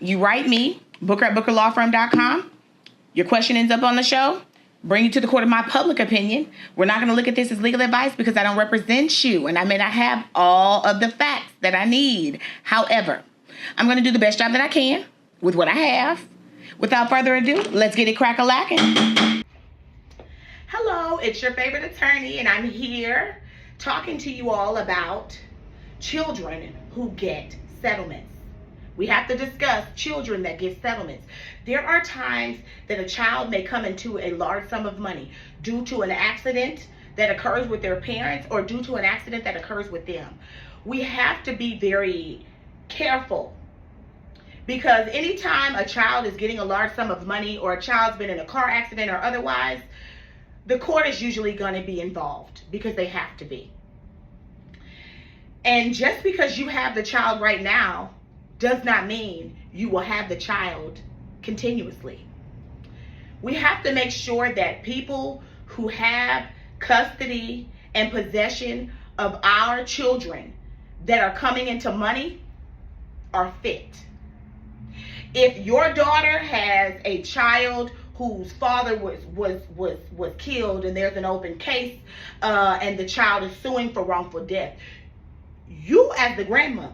You write me, Booker at bookerlawfirm.com. Your question ends up on the show. Bring you to the court of my public opinion. We're not going to look at this as legal advice because I don't represent you and I may not have all of the facts that I need. However, I'm going to do the best job that I can with what I have. Without further ado, let's get it crack-a-lackin'. Hello, it's your favorite attorney, and I'm here talking to you all about children who get settlements. We have to discuss children that get settlements. There are times that a child may come into a large sum of money due to an accident that occurs with their parents or due to an accident that occurs with them. We have to be very careful because anytime a child is getting a large sum of money or a child's been in a car accident or otherwise, the court is usually going to be involved because they have to be. And just because you have the child right now does not mean you will have the child continuously. We have to make sure that people who have custody and possession of our children that are coming into money are fit. If your daughter has a child whose father was killed and there's an open case and the child is suing for wrongful death, you as the grandmother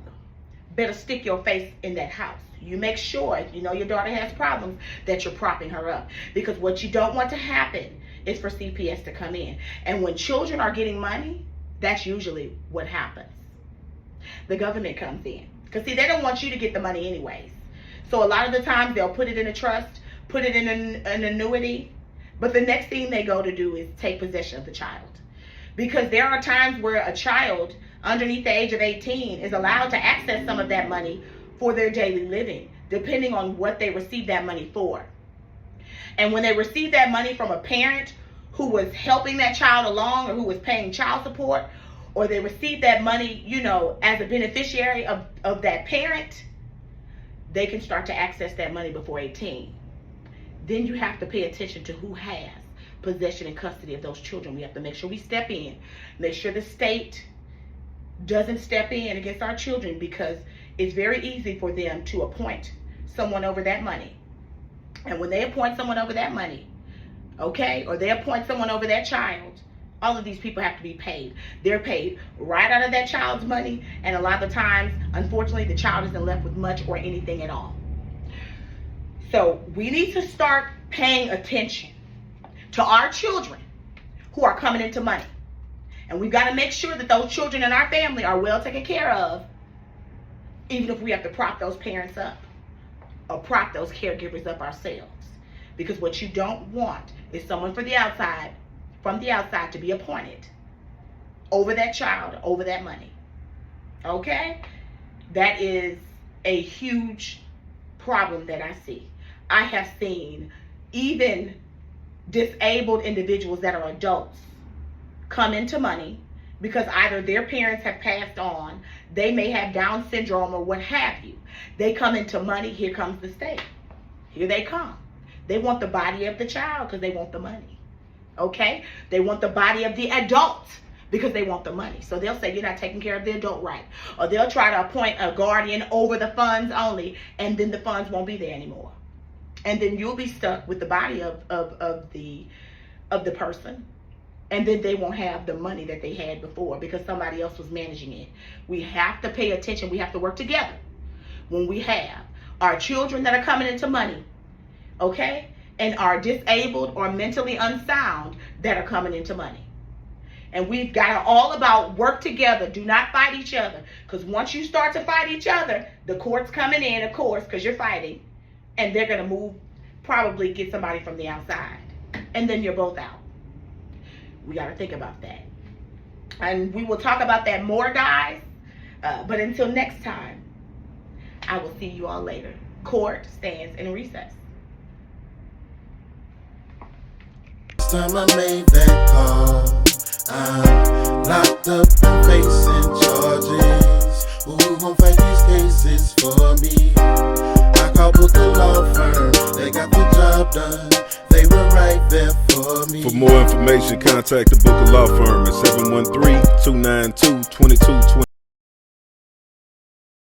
better stick your face in that house. You make sure, if you know your daughter has problems, that you're propping her up. Because what you don't want to happen is for CPS to come in. And when children are getting money, that's usually what happens. The government comes in. Because see, they don't want you to get the money anyways. So a lot of the times they'll put it in a trust, put it in an annuity. But the next thing they go to do is take possession of the child. Because there are times where a child underneath the age of 18 is allowed to access some of that money for their daily living, depending on what they receive that money for. And when they receive that money from a parent who was helping that child along or who was paying child support, or they receive that money, as a beneficiary of that parent, they can start to access that money before 18. Then you have to pay attention to who has possession and custody of those children. We have to make sure we step in, make sure the state doesn't step in against our children, because it's very easy for them to appoint someone over that money. And when they appoint someone over that money, or they appoint someone over that child, all of these people have to be paid. They're paid right out of that child's money, and a lot of the times, unfortunately, the child isn't left with much or anything at all. So we need to start paying attention to our children who are coming into money. And we've got to make sure that those children in our family are well taken care of, even if we have to prop those parents up or prop those caregivers up ourselves. Because what you don't want is someone from the outside to be appointed over that child, over that money. Okay? That is a huge problem that I see. I have seen even disabled individuals that are adults come into money because either their parents have passed on, they may have Down syndrome or what have you. They come into money, here comes the state. Here they come. They want the body of the child because they want the money. Okay? They want the body of the adult because they want the money. So they'll say you're not taking care of the adult right. Or they'll try to appoint a guardian over the funds only, and then the funds won't be there anymore. And then you'll be stuck with the body of the person. And then they won't have the money that they had before because somebody else was managing it. We have to pay attention. We have to work together when we have our children that are coming into money, and are disabled or mentally unsound that are coming into money. And we've got to all about work together. Do not fight each other. Because once you start to fight each other, the court's coming in, of course, because you're fighting. And they're going to probably get somebody from the outside. And then you're both out. We got to think about that. And we will talk about that more, guys. But until next time, I will see you all later. Court stands in recess. Time I made that call, I'm locked up and facing charges. Who gon' fight these cases for me? I called Booker Law Firm, they got the job done. They were right there for me. For more information, contact the Booker Law Firm at 713-292-2220.